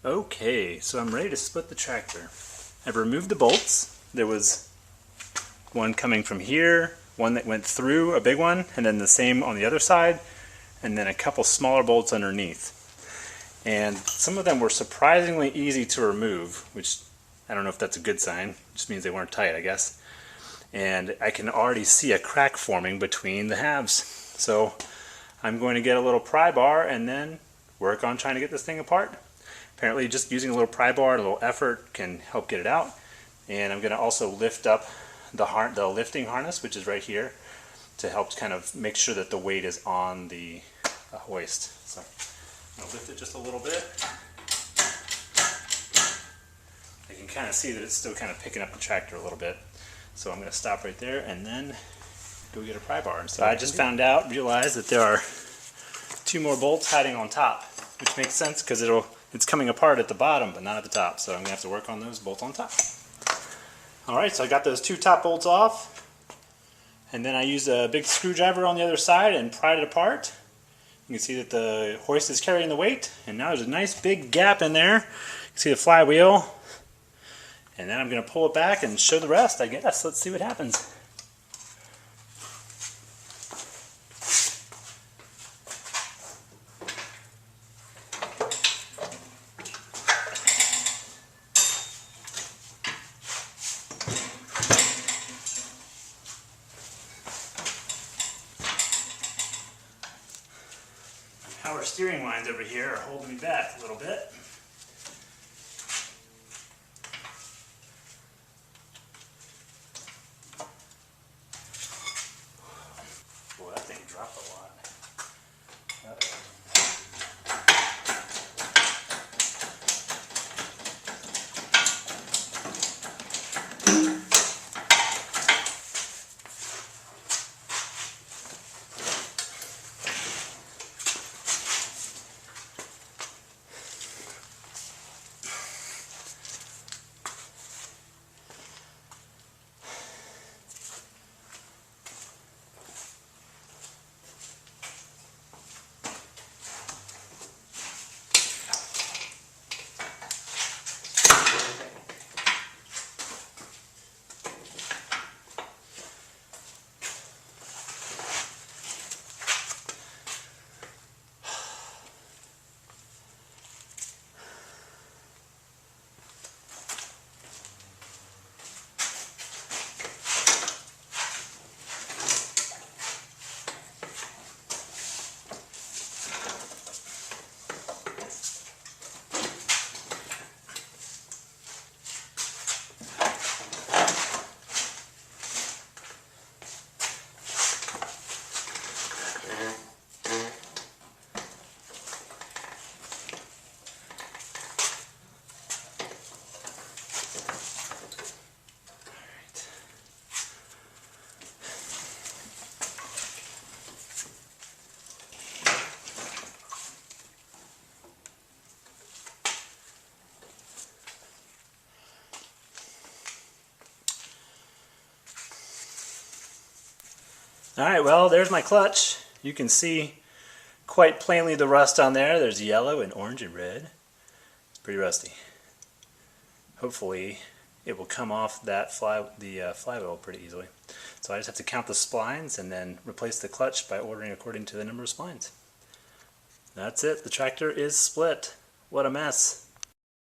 Okay, so I'm ready to split the tractor. I've removed the bolts. There was one coming from here, one that went through, a big one, and then the same on the other side, and then a couple smaller bolts underneath. And some of them were surprisingly easy to remove, which I don't know if that's a good sign. It just means they weren't tight, I guess. And I can already see a crack forming between the halves. So I'm going to get a little pry bar and then work on trying to get this thing apart. Apparently just using a little pry bar and a little effort can help get it out. And I'm going to also lift up the lifting harness, which is right here, to help kind of make sure that the weight is on the hoist. So I'm going to lift it just a little bit. I can kind of see that it's still kind of picking up the tractor a little bit. So I'm going to stop right there and then go get a pry bar. So I just realized that there are 2 more bolts hiding on top, which makes sense because it's coming apart at the bottom but not at the top. So I'm going to have to work on those bolts on top. Alright, so I got those 2 top bolts off, and then I used a big screwdriver on the other side and pried it apart. You can see that the hoist is carrying the weight, and now there's a nice big gap in there. You can see the flywheel, and then I'm going to pull it back and show the rest, I guess. Let's see what happens. Our steering lines over here are holding me back a little bit. Boy, that thing dropped a lot. Alright, well, there's my clutch. You can see quite plainly the rust on there. There's yellow and orange and red. It's pretty rusty. Hopefully it will come off the flywheel pretty easily. So I just have to count the splines and then replace the clutch by ordering according to the number of splines. That's it. The tractor is split. What a mess.